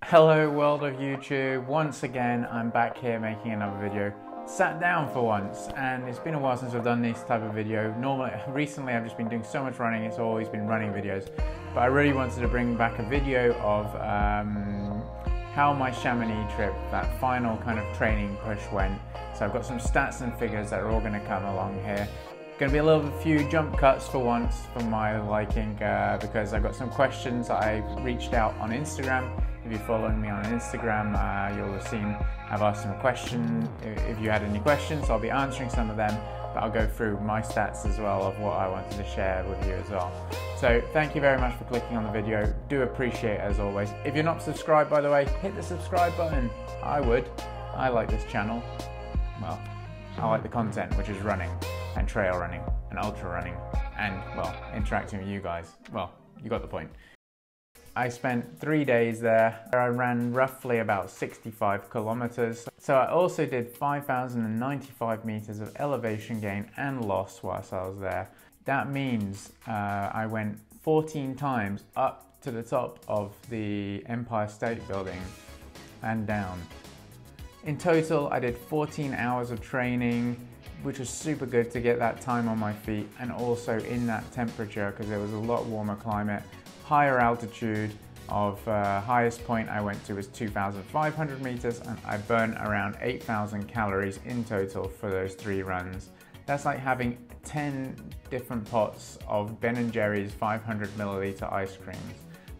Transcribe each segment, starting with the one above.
Hello world of YouTube, once again I'm back here making another video. Sat down for once, and it's been a while since I've done this type of video. Recently I've just been doing so much running, it's always been running videos. But I really wanted to bring back a video of how my Chamonix trip, that final kind of training push went. So I've got some stats and figures that are all going to come along here. Going to be a few jump cuts for once for my liking, because I got some questions that I reached out on Instagram. If you're following me on Instagram, you'll have seen I've asked some questions. If you had any questions, I'll be answering some of them, but I'll go through my stats as well of what I wanted to share with you as well. So thank you very much for clicking on the video. Do appreciate it as always. If you're not subscribed, by the way, hit the subscribe button. I like this channel. Well, I like the content, which is running and trail running and ultra running and, well, interacting with you guys. Well, you got the point. I spent 3 days there. I ran roughly about 65 kilometers. So I also did 5,095 meters of elevation gain and loss whilst I was there. That means I went 14 times up to the top of the Empire State Building and down. In total, I did 14 hours of training, which was super good to get that time on my feet, and also in that temperature because there was a lot warmer climate. Higher altitude of highest point I went to was 2,500 meters, and I burned around 8,000 calories in total for those 3 runs. That's like having 10 different pots of Ben & Jerry's 500 milliliter ice creams.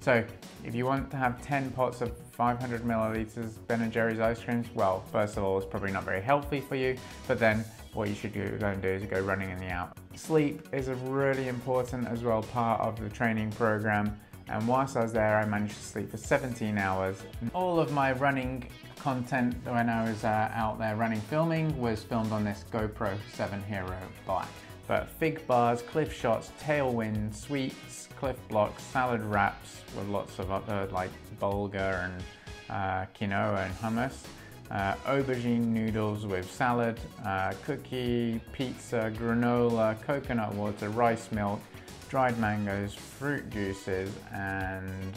So if you want to have 10 pots of 500 milliliters Ben & Jerry's ice creams, well, first of all, it's probably not very healthy for you, but then what you should go and do is go running in the out. Sleep is a really important as well part of the training program, and whilst I was there I managed to sleep for 17 hours. All of my running content when I was out there running filming was filmed on this GoPro 7 Hero Black. But fig bars, cliff shots, tailwind, sweets, cliff blocks, salad wraps with lots of other like bulgur and quinoa and hummus. Aubergine noodles with salad, cookie, pizza, granola, coconut water, rice milk, dried mangoes, fruit juices, and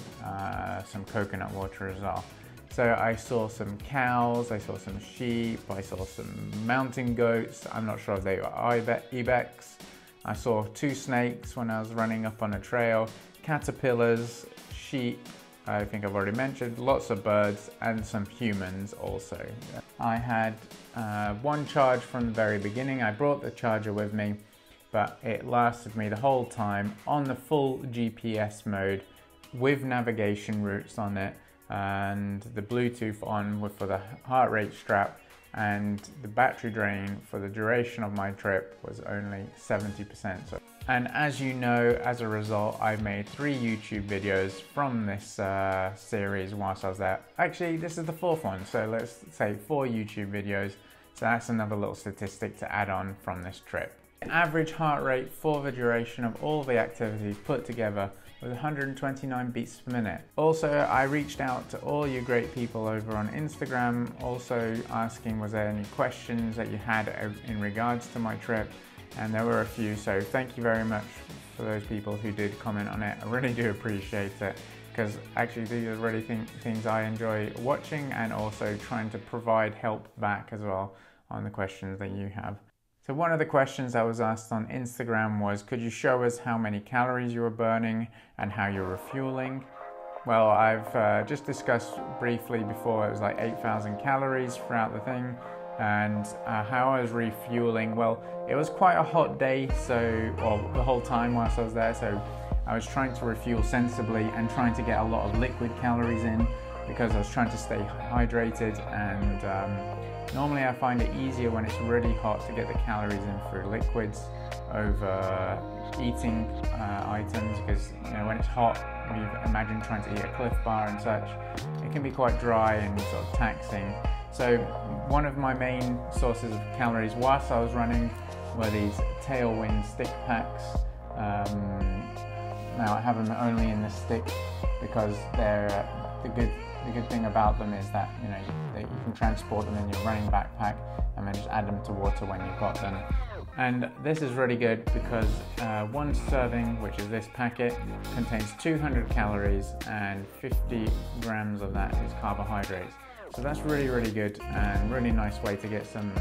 some coconut water as well. So I saw some cows, I saw some sheep, I saw some mountain goats. I'm not sure if they were ibex. I saw 2 snakes when I was running up on a trail, caterpillars, sheep, I think I've already mentioned, lots of birds, and some humans also. I had 1 charge from the very beginning. I brought the charger with me, but it lasted me the whole time on the full GPS mode with navigation routes on it, and the Bluetooth on for the heart rate strap, and the battery drain for the duration of my trip was only 70%. And as you know, as a result, I made 3 YouTube videos from this series whilst I was there. Actually, this is the 4th one, so let's say 4 YouTube videos. So that's another little statistic to add on from this trip. The average heart rate for the duration of all the activities put together was 129 beats per minute. Also, I reached out to all you great people over on Instagram, also asking was there any questions that you had in regards to my trip, and there were a few, so thank you very much for those people who did comment on it. I really do appreciate it, because actually these are really things I enjoy watching, and also trying to provide help back as well on the questions that you have. So one of the questions that was asked on Instagram was, could you show us how many calories you were burning and how you were refueling? Well, I've just discussed briefly before, it was like 8,000 calories throughout the thing. And how I was refueling, well, it was quite a hot day, so, well, the whole time whilst I was there, so I was trying to refuel sensibly and trying to get a lot of liquid calories in, because I was trying to stay hydrated, and normally I find it easier when it's really hot to get the calories in through liquids over eating items, because you know, when it's hot, when you imagine trying to eat a Cliff Bar and such, it can be quite dry and sort of taxing. So one of my main sources of calories whilst I was running were these Tailwind stick packs. Now I have them only in the stick because they're the good thing about them is that you can transport them in your running backpack and then just add them to water when you've got them. And this is really good because one serving, which is this packet, contains 200 calories and 50 grams of that is carbohydrates. So that's really, really good and really nice way to get some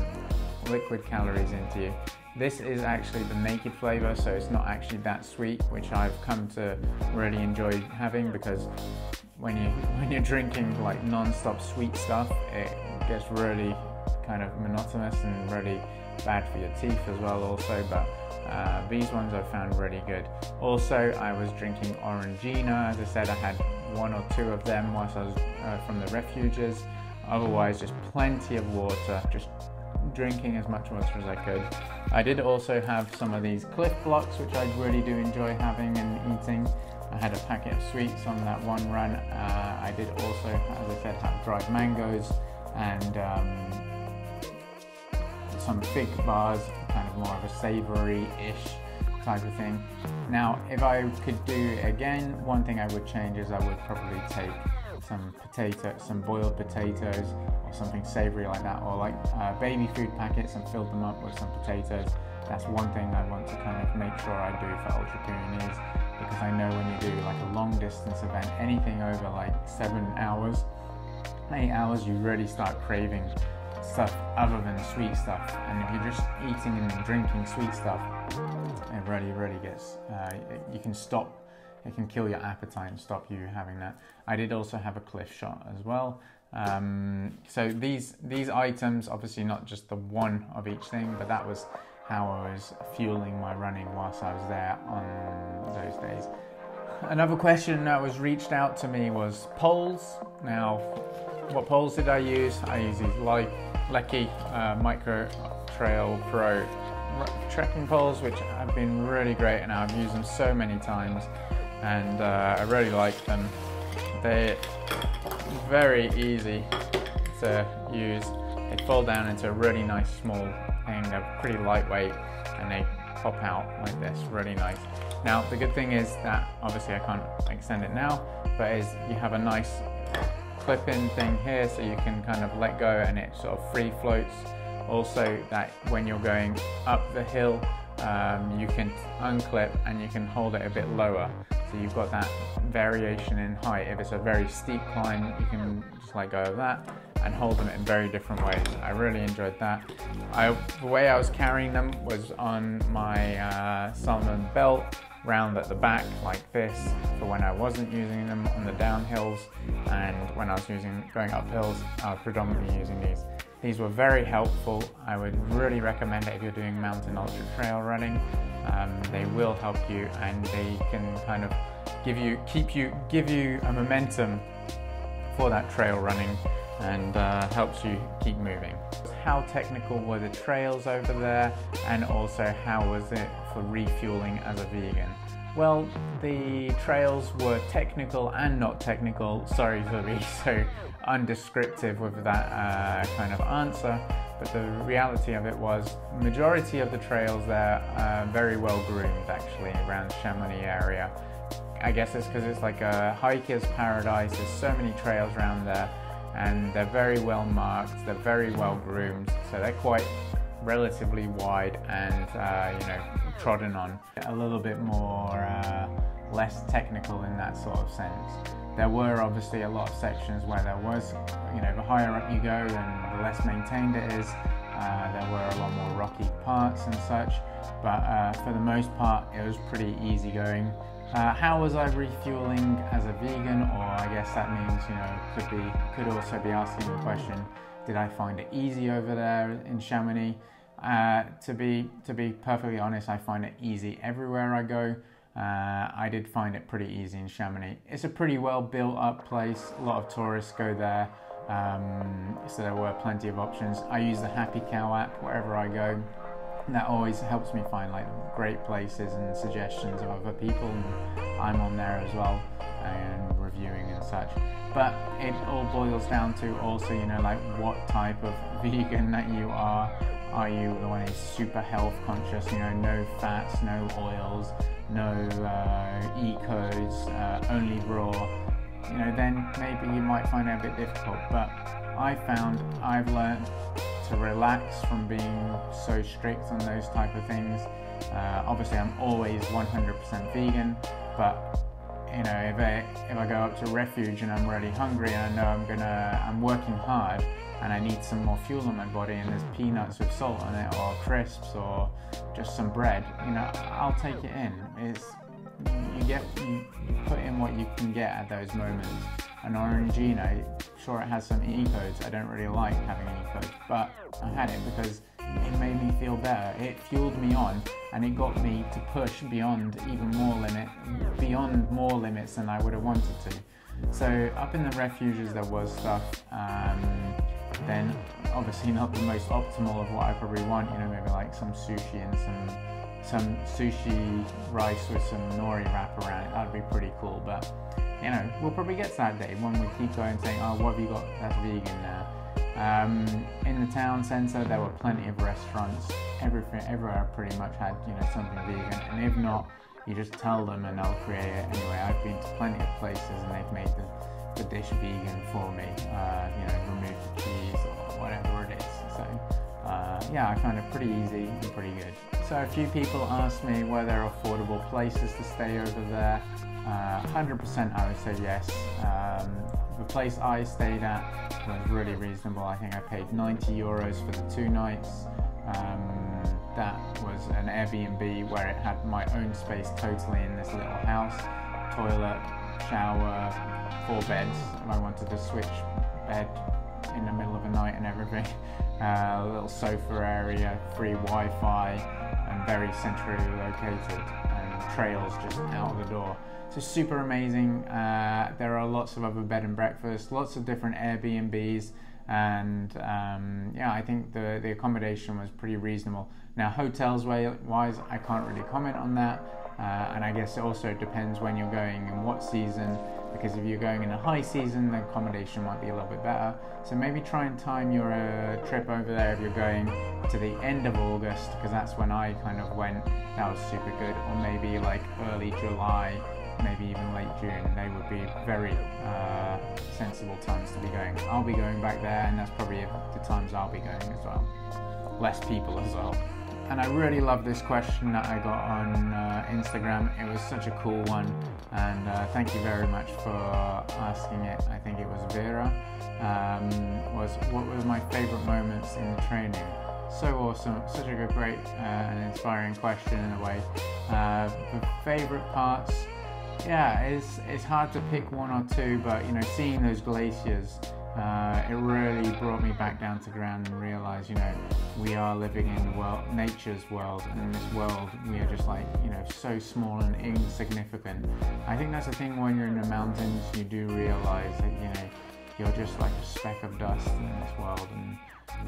liquid calories into you. This is actually the naked flavor, so it's not actually that sweet, which I've come to really enjoy having, because when you're drinking like non-stop sweet stuff, it gets really kind of monotonous and really bad for your teeth as well also, but these ones I found really good. Also, I was drinking Orangina. As I said, I had 1 or 2 of them whilst I was from the refuges. Otherwise, just plenty of water, just drinking as much water as I could. I did also have some of these Cliff Blocks, which I really do enjoy having and eating. I had a packet of sweets on that one run. I did also, as I said, have dried mangoes and some fig bars, kind of more of a savoury-ish type of thing. Now, if I could do it again, one thing I would change is I would probably take some boiled potatoes or something savoury like that, or like baby food packets and fill them up with some potatoes. That's one thing I want to kind of make sure I do for Ultra Pyrenees, because I know when you do like a long distance event, anything over like 7 hours, 8 hours, you really start craving stuff other than sweet stuff. And if you're just eating and drinking sweet stuff, it really gets, you can stop. It can kill your appetite and stop you having that. I did also have a Cliff Shot as well. So these items, obviously not just the one of each thing, but that was how I was fueling my running whilst I was there on those days. Another question that was reached out to me was poles. Now, what poles did I use? I used these Lecky Micro Trail Pro trekking poles, which have been really great, and I've used them so many times, and I really like them. They're very easy to use. They fold down into a really nice small thing. They're pretty lightweight and they pop out like this, really nice. Now the good thing is that obviously I can't extend it now, but is you have a nice clip-in thing here, so you can kind of let go and it sort of free floats. Also, that when you're going up the hill, you can unclip and you can hold it a bit lower, so you've got that variation in height. If it's a very steep climb, you can just let go of that and hold them in very different ways. I really enjoyed that. The way I was carrying them was on my Salomon belt, round at the back like this, for when I wasn't using them on the downhills, and when I was going up hills, I was predominantly using these. These were very helpful. I would really recommend it if you're doing mountain ultra trail running. They will help you, and they can kind of give you a momentum for that trail running, and helps you keep moving. How technical were the trails over there, and also how was it for refueling as a vegan? Well, the trails were technical and not technical. Sorry for being so undescriptive with that kind of answer, but the reality of it was majority of the trails there are very well groomed actually around Chamonix area. I guess it's because it's like a hiker's paradise. There's so many trails around there, and they're very well marked, they're very well groomed, so they're quite relatively wide and trodden on. A little bit more less technical in that sort of sense. There were obviously a lot of sections where there was, the higher up you go and the less maintained it is, there were a lot more rocky parts and such, but for the most part it was pretty easy going. How was I refueling as a vegan? Or I guess that means, could also be asking the question, did I find it easy over there in Chamonix? To be perfectly honest, I find it easy everywhere I go. I did find it pretty easy in Chamonix. It's a pretty well built up place. A lot of tourists go there, so there were plenty of options. I use the Happy Cow app wherever I go. And that always helps me find like great places and suggestions of other people, and I'm on there as well and reviewing and such. But it all boils down to also, like what type of vegan that you are. Are you the one who's super health conscious, no fats, no oils, no ecos, only raw, then maybe you might find it a bit difficult. But I've learned to relax from being so strict on those type of things. Obviously I'm always 100% vegan, but you know, if I go up to Refuge and I'm really hungry and I know I'm working hard and I need some more fuel in my body, and there's peanuts with salt on it, or crisps, or just some bread, you know, I'll take it in. You put in what you can get at those moments. An Orangina, sure, it has some E codes. I don't really like having E codes, but I had it because it made me feel better. It fueled me on, and it got me to push beyond more limits than I would have wanted to. So up in the refuges there was stuff, then obviously not the most optimal of what I probably want, you know, maybe like some sushi and some sushi rice with some nori wrap around it. That'd be pretty cool, but you know, we'll probably get to that day when we keep going saying, oh, what have you got that's vegan now? In the town centre there were plenty of restaurants. Everywhere pretty much had, you know, something vegan, and if not, you just tell them and they'll create it anyway. I've been to plenty of places and they've made the dish vegan for me, you know, remove the cheese or whatever it is. So yeah, I found it pretty easy and pretty good. So a few people asked me were there affordable places to stay over there. 100% I would say yes. The place I stayed at was really reasonable. I think I paid 90 euros for the 2 nights. That was an Airbnb where it had my own space totally in this little house. Toilet, shower, 4 beds. I wanted to switch bed in the middle of the night and everything. A little sofa area, free Wi-Fi, and very centrally located, and trails just out of the door. So super amazing. There are lots of other bed and breakfasts, lots of different Airbnbs, and yeah, I think the accommodation was pretty reasonable. Now hotels wise, I can't really comment on that, and I guess it also depends when you're going and what season, because if you're going in a high season, the accommodation might be a little bit better. So maybe try and time your trip over there if you're going to the end of August, because that's when I kind of went. That was super good. Or maybe like early July, maybe even late June. They would be very sensible times to be going. I'll be going back there, and that's probably the times I'll be going as well. Less people as well. And I really love this question that I got on Instagram. It was such a cool one, and thank you very much for asking it. I think it was Vera. What were my favorite moments in the training? So awesome, such a great and inspiring question in a way. The favorite parts, yeah, it's hard to pick one or two, but you know, seeing those glaciers, it really brought me back down to ground and realised, you know, we are living in the world, nature's world, and in this world we are just like, you know, so small and insignificant. I think that's the thing when you're in the mountains, you do realise that, you know, you're just like a speck of dust in this world, and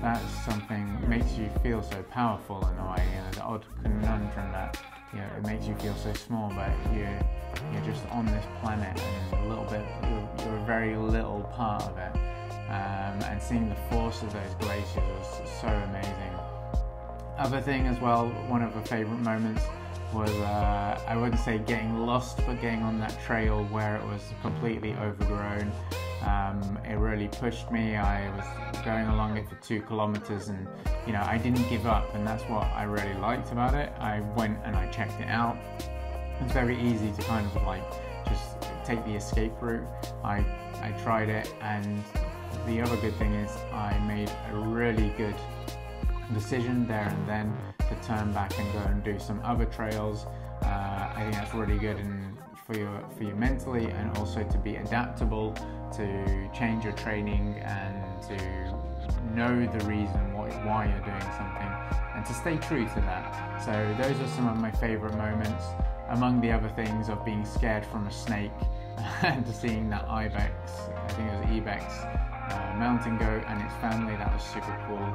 that's something that makes you feel so powerful in a way. You know, the odd conundrum that, you know, it makes you feel so small, but you're just on this planet, and a little bit, you're a very little part of it. And seeing the force of those glaciers was so amazing. Other thing as well, one of the favourite moments was, I wouldn't say getting lost, but getting on that trail where it was completely overgrown. It really pushed me. I was going along it for 2 kilometers, and you know, I didn't give up, and that's what I really liked about it. I went and I checked it out. It's very easy to kind of like just take the escape route. I tried it, and the other good thing is I made a really good decision there and then to turn back and go and do some other trails. I think that's really good, and for you mentally, and also to be adaptable, to change your training, and to know the reason why you're doing something, and to stay true to that. So those are some of my favorite moments, among the other things of being scared from a snake and to seeing that ibex, I think it was ibex, mountain goat and its family. That was super cool.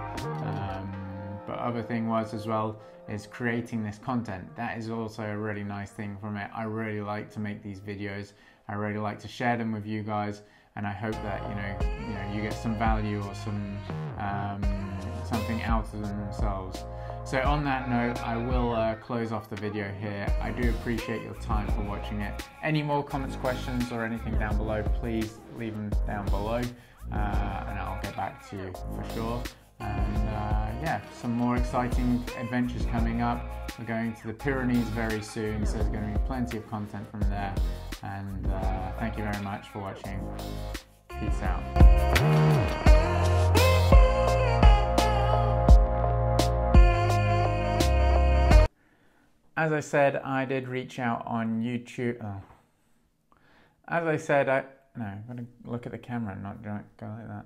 But other thing was as well is creating this content. That is also a really nice thing from it. I really like to make these videos. I really like to share them with you guys, and I hope that you get some value or some something out of them themselves. So on that note, I will close off the video here. I do appreciate your time for watching it. Any more comments, questions, or anything down below, please leave them down below, and I'll get back to you for sure. And yeah, some more exciting adventures coming up. We're going to the Pyrenees very soon, so there's going to be plenty of content from there. And thank you very much for watching. Peace out. As I said, I did reach out on YouTube. As I said, no, I'm going to look at the camera and not go like that.